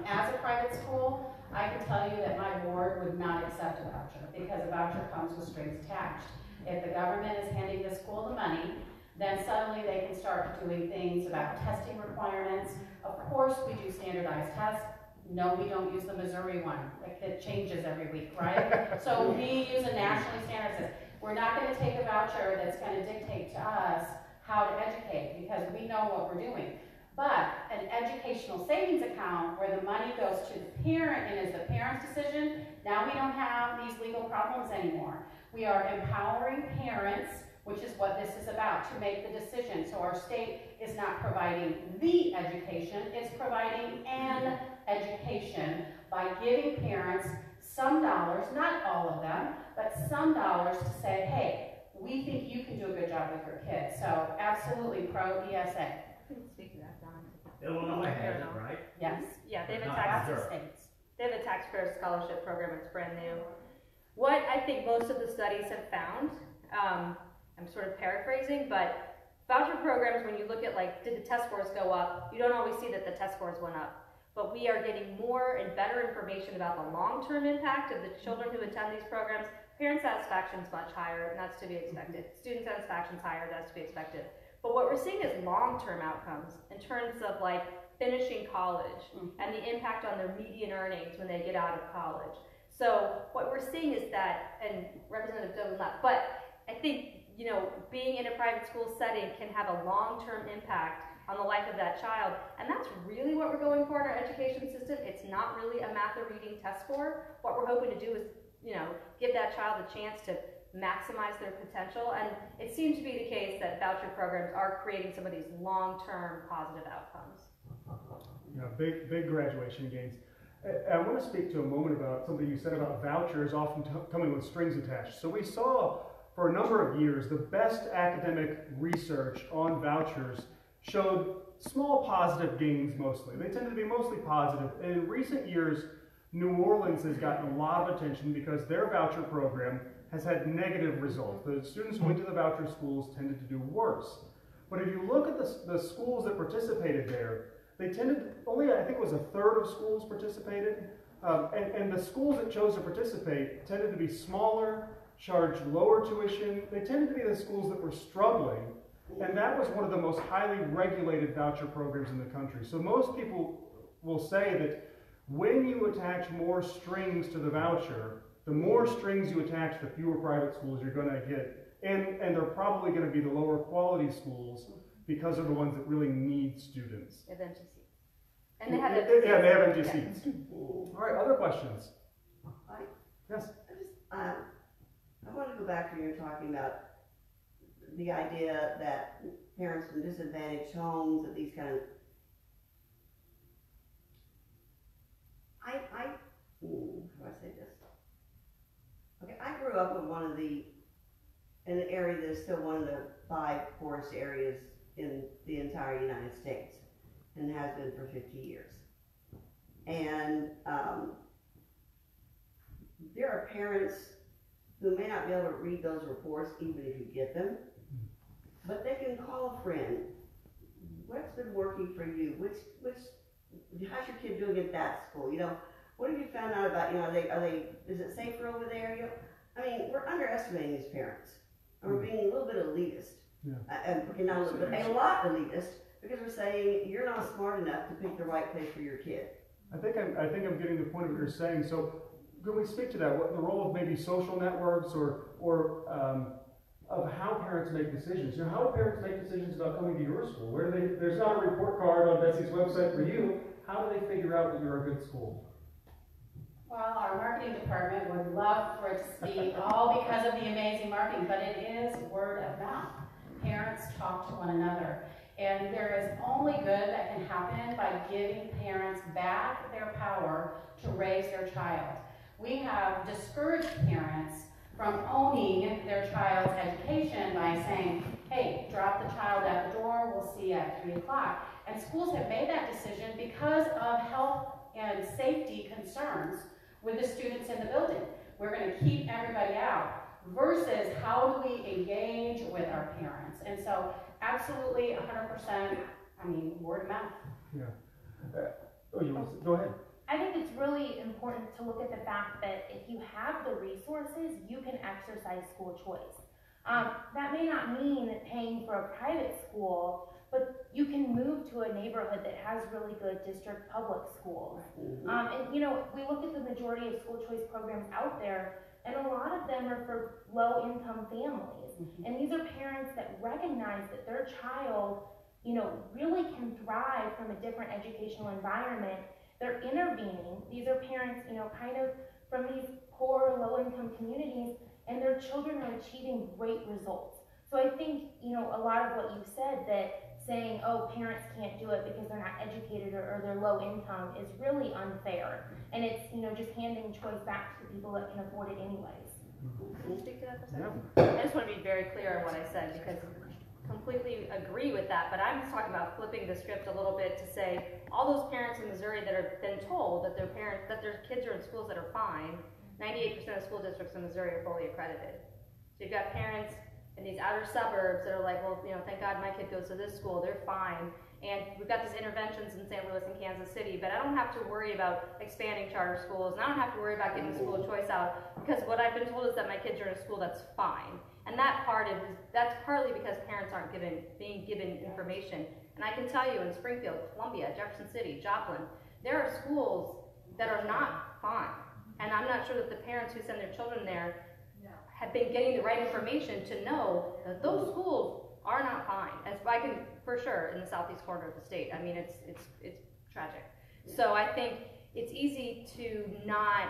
as a private school, I can tell you that my board would not accept a voucher, because a voucher comes with strings attached. If the government is handing the school the money, then suddenly they can start doing things about testing requirements. Of course, we do standardized tests. No, we don't use the Missouri one. It changes every week, right? So we use a nationally standardized test. We're not going to take a voucher that's going to dictate to us how to educate, because we know what we're doing. But an educational savings account where the money goes to the parent and is the parent's decision, now we don't have these legal problems anymore. We are empowering parents, which is what this is about, to make the decision. So our state is not providing the education, it's providing an education by giving parents some dollars, not all of them, but some dollars to say, hey, we think you can do a good job with your kids. So absolutely pro ESA. I can speak to that, Don. Illinois has it, right? Yes. Yeah, they have a Not tax Missouri. States. They have a tax credit scholarship program. It's brand new. What I think most of the studies have found, I'm sort of paraphrasing, but voucher programs, when you look at like, did the test scores go up? You don't always see that the test scores went up. But we are getting more and better information about the long-term impact of the children who attend these programs. Parent satisfaction is much higher, and that's to be expected. Student satisfaction is higher, that's to be expected. But what we're seeing is long-term outcomes in terms of like finishing college and the impact on their median earnings when they get out of college. So what we're seeing is that, and Representative Doe was not, but I think, you know, being in a private school setting can have a long-term impact on the life of that child. And that's really what we're going for in our education system. It's not really a math or reading test score. What we're hoping to do is, give that child a chance to maximize their potential. And it seems to be the case that voucher programs are creating some of these long-term positive outcomes. Yeah, big graduation gains. I want to speak to a moment about something you said about vouchers often coming with strings attached. So we saw for a number of years the best academic research on vouchers showed small positive gains mostly. They tended to be mostly positive. And in recent years, New Orleans has gotten a lot of attention because their voucher program has had negative results. The students who went to the voucher schools tended to do worse. But if you look at the schools that participated there, they tended, only I think it was a third of schools participated. And the schools that chose to participate tended to be smaller, charged lower tuition. They tended to be the schools that were struggling. And that was one of the most highly regulated voucher programs in the country. So most people will say that when you attach more strings to the voucher, the more strings you attach, the fewer private schools you're going to get. And they're probably going to be the lower quality schools because they're the ones that really need students. They have empty seats. And they have empty seats. Yeah, they have empty seats. All right, other questions? Yes? I want to go back to when you were talking about the idea that parents from disadvantaged homes and these kind of, how do I say this? Okay, I grew up in in an area that is still one of the 5 poorest areas in the entire United States, and has been for 50 years. And there are parents who may not be able to read those reports even if you get them, but they can call a friend. What's been working for you? How's your kid doing at that school? What have you found out about, is it safer over there? I mean, we're underestimating these parents. And we're being a little bit elitist. Yeah. Okay, not a little bit, a lot elitist, because we're saying you're not smart enough to pick the right place for your kid. I think I'm getting the point of what you're saying. So can we speak to that? What the role of maybe social networks or of how parents make decisions? How do parents make decisions about coming to your school? There's not a report card on Betsy's website for you. How do they figure out that you're a good school? Well, our marketing department would love for it to be all because of the amazing marketing, but it is word of mouth. Parents talk to one another. And there is only good that can happen by giving parents back their power to raise their child. We have discouraged parents from owning their child's education by saying, hey, drop the child at the door, we'll see you at 3 o'clock. And schools have made that decision because of health and safety concerns with the students in the building. We're going to keep everybody out versus how do we engage with our parents. And so absolutely 100%, word of mouth. Yeah. Go ahead. I think it's really important to look at the fact that if you have the resources, you can exercise school choice. That may not mean paying for a private school, but you can move to a neighborhood that has really good district public schools. And we look at the majority of school choice programs out there, and a lot of them are for low-income families. And these are parents that recognize that their child, really can thrive from a different educational environment. They're intervening. These are parents, kind of from these poor, low-income communities, and their children are achieving great results. So I think, a lot of what you said, that saying, oh, parents can't do it because they're not educated or they're low income is really unfair. And it's, just handing choice back to the people that can afford it anyways. Can you speak to that for a second? I just want to be very clear on what I said, because I completely agree with that, but I'm just talking about flipping the script a little bit to say all those parents in Missouri that have been told that their kids are in schools that are fine, 98% of school districts in Missouri are fully accredited. So you've got parents in these outer suburbs that are like, well, thank God my kid goes to this school, they're fine. And we've got these interventions in St. Louis and Kansas City, but I don't have to worry about expanding charter schools, and I don't have to worry about getting school choice out, because what I've been told is that my kids are in a school that's fine. And that's partly because parents aren't being given information. And I can tell you, in Springfield, Columbia, Jefferson City, Joplin, there are schools that are not fine. And I'm not sure that the parents who send their children there have been getting the right information to know that those schools are not fine. As I can for sure, in the southeast corner of the state. I mean, it's tragic. So I think it's easy to not,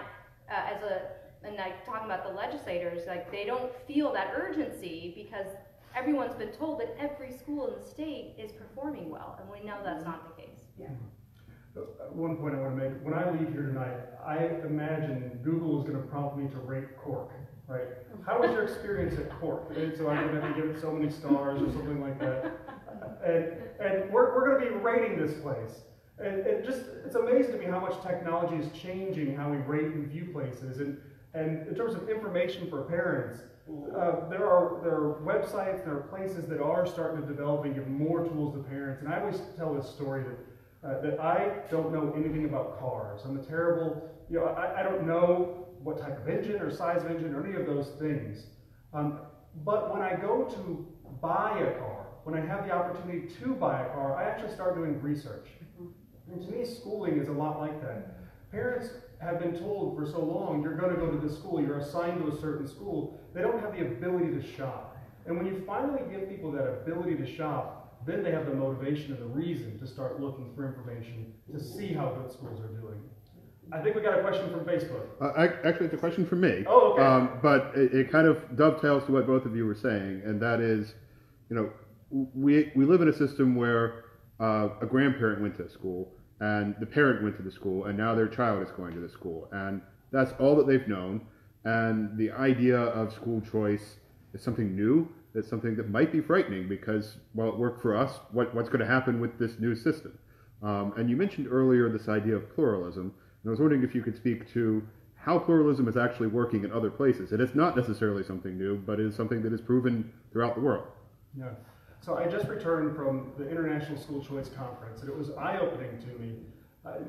and like talking about the legislators, like they don't feel that urgency because everyone's been told that every school in the state is performing well, and we know that's not the case. Yeah. One point I want to make, when I leave here tonight, I imagine Google is going to prompt me to rate Cork, right? How was your experience at Cork? And so I'm going to have to give it so many stars or something like that. And we're going to be rating this place. And it's amazing to me how much technology is changing how we rate and view places. And in terms of information for parents, there are websites, there are places that are starting to develop and give more tools to parents. And I always tell this story that I don't know anything about cars. I'm a terrible, I don't know what type of engine or size of engine or any of those things. But when I go to buy a car, when I have the opportunity to buy a car, I actually start doing research. And to me, schooling is a lot like that. Parents have been told for so long, you're going to go to this school, you're assigned to a certain school. They don't have the ability to shop. And when you finally give people that ability to shop, then they have the motivation and the reason to start looking for information to see how good schools are doing. I think we got a question from Facebook. Actually, it's a question from me. Oh, okay. But it kind of dovetails to what both of you were saying, and that is, we live in a system where a grandparent went to school, and the parent went to the school, and now their child is going to the school, and that's all that they've known. And the idea of school choice is something new. It's something that might be frightening because, well, it worked for us. What's going to happen with this new system? And you mentioned earlier this idea of pluralism, and I was wondering if you could speak to how pluralism is actually working in other places. And it's not necessarily something new, but it is something that is proven throughout the world. Yeah. So I just returned from the International School Choice Conference, and it was eye-opening to me,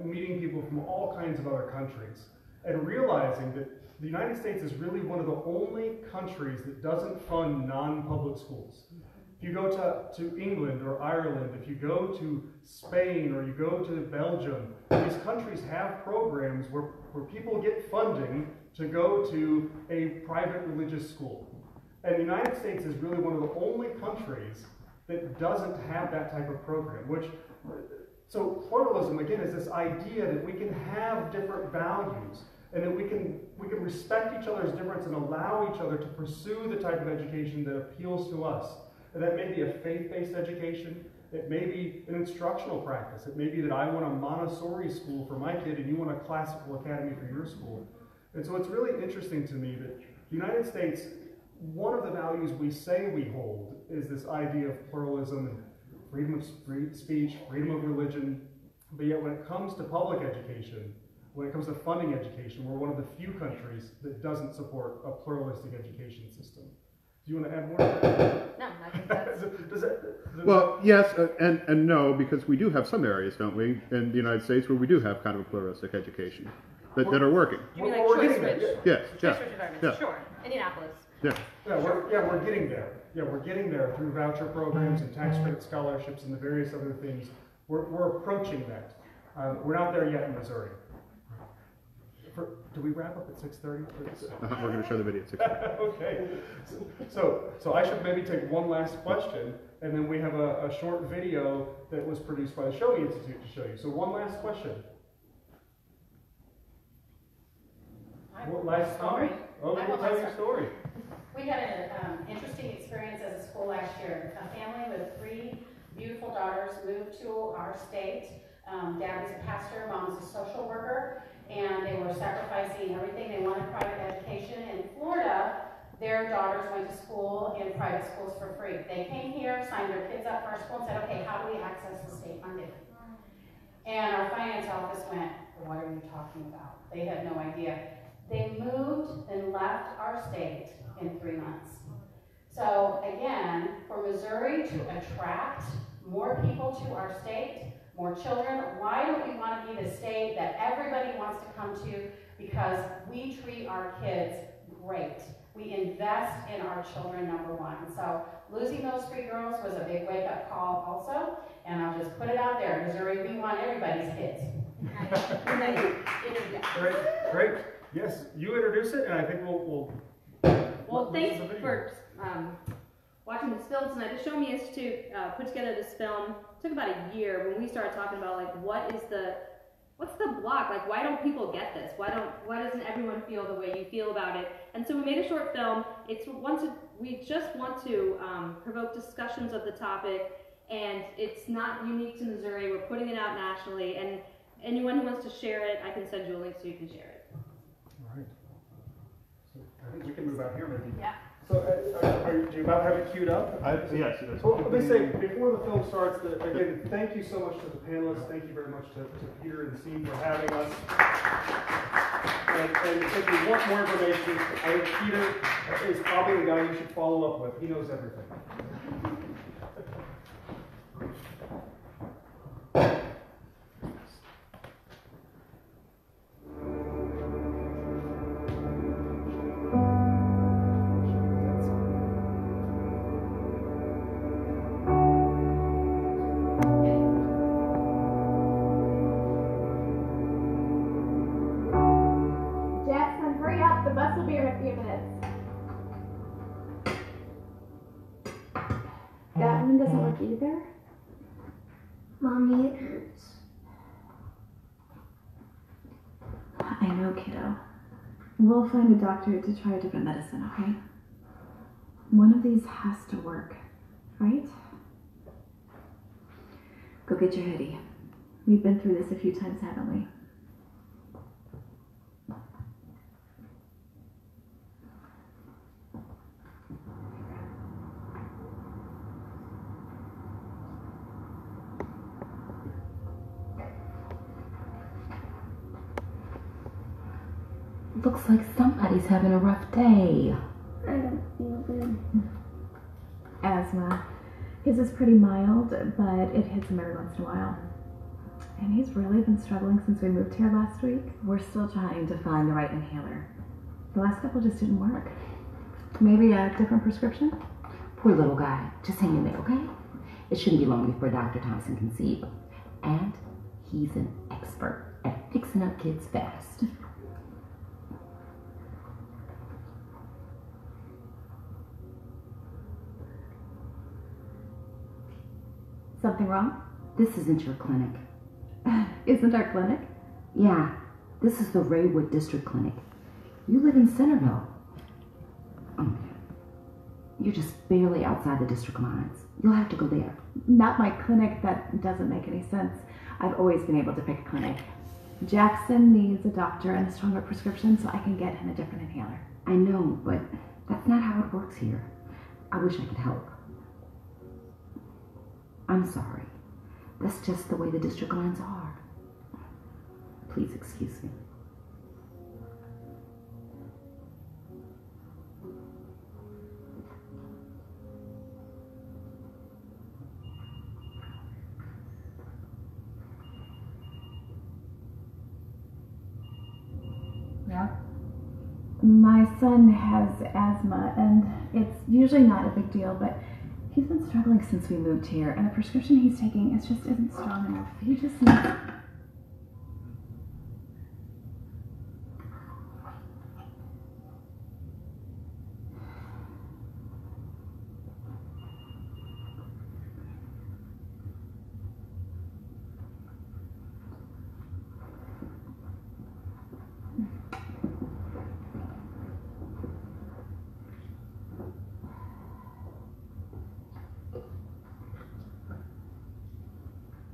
meeting people from all kinds of other countries, and realizing that the United States is really one of the only countries that doesn't fund non-public schools. If you go to England or Ireland, if you go to Spain or you go to Belgium, these countries have programs where people get funding to go to a private religious school. And the United States is really one of the only countries that doesn't have that type of program, so pluralism, again, is this idea that we can have different values and that we can respect each other's difference and allow each other to pursue the type of education that appeals to us. And that may be a faith-based education, it may be an instructional practice, it may be that I want a Montessori school for my kid and you want a classical academy for your school. And so it's really interesting to me that the United States, one of the values we say we hold is this idea of pluralism and freedom of speech, freedom of religion, but yet when it comes to public education, when it comes to funding education, we're one of the few countries that doesn't support a pluralistic education system. Do you want to add more to that? No, I think that's... Well, yes and no, because we do have some areas, don't we, in the United States where we do have kind of a pluralistic education that are working. You mean like We're choice getting there. rich? Yes, Choice rich environments, yeah. sure. Indianapolis. Yeah. We're getting there. Yeah, we're getting there through voucher programs and tax credit scholarships and the various other things. We're approaching that. We're not there yet in Missouri. Do we wrap up at 6:30? We're going to show the video at 6:30. Okay. So I should maybe take one last question, and then we have a short video that was produced by the Show Institute to show you. So one last question. What last story? Oh, I we'll will tell your answer. story. We had an interesting experience as a school last year. A family with 3 beautiful daughters moved to our state. Dad is a pastor, mom is a social worker, and they were sacrificing everything. They wanted private education. In Florida, their daughters went to school in private schools for free. They came here, signed their kids up for our school, and said, okay, how do we access the state funding? And our finance office went, what are you talking about? They had no idea. They moved and left our state in 3 months. So again, for Missouri to attract more people to our state, more children, why don't we want to be the state that everybody wants to come to? Because we treat our kids great. We invest in our children, number one. So losing those 3 girls was a big wake-up call also, and I'll just put it out there. Missouri, we want everybody's kids. Great. Yes, you introduce it, and I think we'll Well, thanks for watching this film tonight, the Show Me Institute put together this film. It took about a year when we started talking about like what's the block? Like why don't people get this? Why doesn't everyone feel the way you feel about it? And so we made a short film. We just want to provoke discussions of the topic, and it's not unique to Missouri. We're putting it out nationally, and anyone who wants to share it, I can send you a link so you can share it. All right. So I think we can move out here maybe. Yeah. So do you about have it queued up? Yes. Well, let me say, before the film starts, again, thank you so much to the panelists. Thank you very much to Peter and the team for having us. And if you want more information, I think Peter is probably the guy you should follow up with. He knows everything. Jackson, hurry up. The bus will be here in a few minutes. That one doesn't work either. Mommy, it hurts. I know, kiddo. We'll find a doctor to try a different medicine, okay? One of these has to work, right? Go get your hoodie. We've been through this a few times, haven't we? Looks like somebody's having a rough day. I don't feel good. Asthma. His is pretty mild, but it hits him every once in a while. And he's really been struggling since we moved here last week. We're still trying to find the right inhaler. The last couple just didn't work. Maybe a different prescription? Poor little guy. Just hang in there, okay? It shouldn't be long before Dr. Thompson can see you. And he's an expert at fixing up kids fast. Something wrong? This isn't your clinic. Isn't our clinic? Yeah, this is the Raywood District Clinic. You live in Centerville. You're just barely outside the district lines. You'll have to go there. Not my clinic. That doesn't make any sense. I've always been able to pick a clinic. Jackson needs a doctor and a stronger prescription so I can get him a different inhaler. I know, but that's not how it works here. I wish I could help. I'm sorry. That's just the way the district lines are. Please excuse me. Yeah? My son has asthma, and it's usually not a big deal, but he's been struggling since we moved here, and the prescription he's taking just isn't strong enough. He just needs...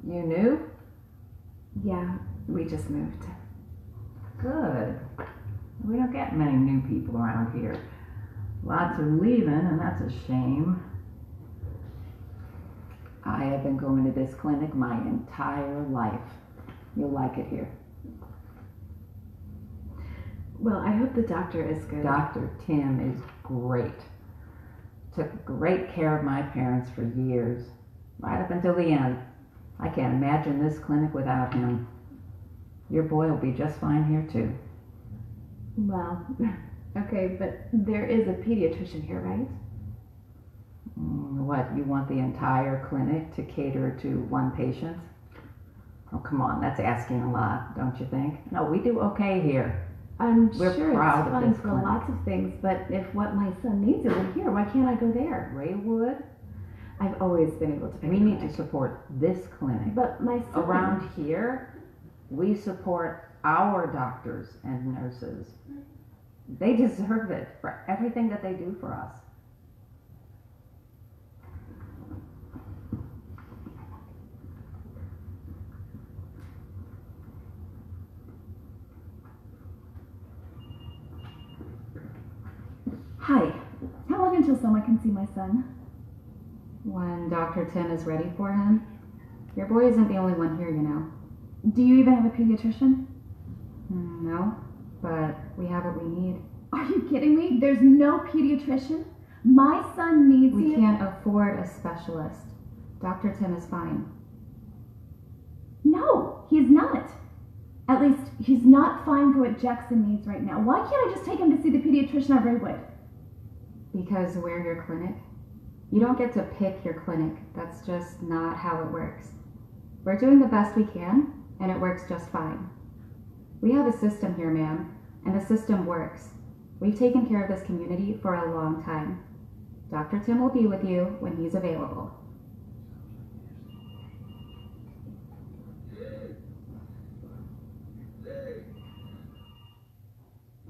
You new? Yeah, we just moved. Good. We don't get many new people around here. Lots are leaving, and that's a shame. I have been going to this clinic my entire life. You'll like it here. Well, I hope the doctor is good. Dr. Tim is great. Took great care of my parents for years, right up until the end. I can't imagine this clinic without him. Your boy will be just fine here too. Well, okay, but there is a pediatrician here, right? What, you want the entire clinic to cater to one patient? Oh, come on, that's asking a lot, don't you think? No, we do okay here. I'm We're sure proud it's of fun this for clinic. lots of things, but if what my son needs isn't here, why can't I go there? Ray would. I've always been able to pick We a need to clinic. support this clinic. But my son... Around here, we support our doctors and nurses. They deserve it for everything that they do for us. Hi. How long until someone can see my son? When Dr. Tim is ready for him. Your boy isn't the only one here, you know. Do you even have a pediatrician? No, but we have what we need. Are you kidding me? There's no pediatrician? My son needs We you. can't afford a specialist. Dr. Tim is fine. No, he's not. At least, he's not fine for what Jackson needs right now. Why can't I just take him to see the pediatrician at Raywood? Because we're your clinic. You don't get to pick your clinic. That's just not how it works. We're doing the best we can, and it works just fine. We have a system here, ma'am, and the system works. We've taken care of this community for a long time. Dr. Tim will be with you when he's available.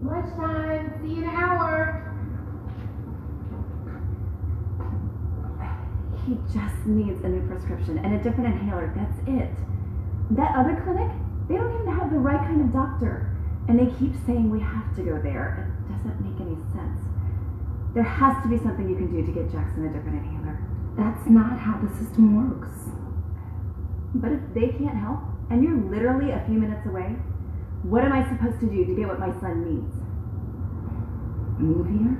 Lunchtime. See you in an hour. He just needs a new prescription and a different inhaler. That's it. That other clinic, they don't even have the right kind of doctor. And they keep saying we have to go there. It doesn't make any sense. There has to be something you can do to get Jackson a different inhaler. That's not how the system works. But if they can't help, and you're literally a few minutes away, what am I supposed to do to get what my son needs? Move here?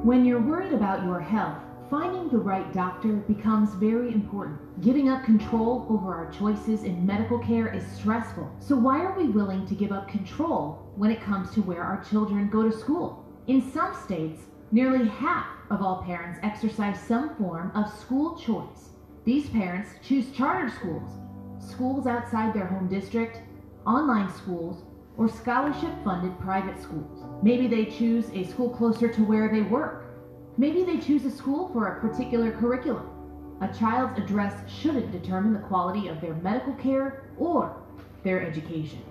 When you're worried about your health, finding the right doctor becomes very important. Giving up control over our choices in medical care is stressful. So why are we willing to give up control when it comes to where our children go to school? In some states, nearly half of all parents exercise some form of school choice. These parents choose charter schools, schools outside their home district, online schools, or scholarship-funded private schools. Maybe they choose a school closer to where they work. Maybe they choose a school for a particular curriculum. A child's address shouldn't determine the quality of their medical care or their education.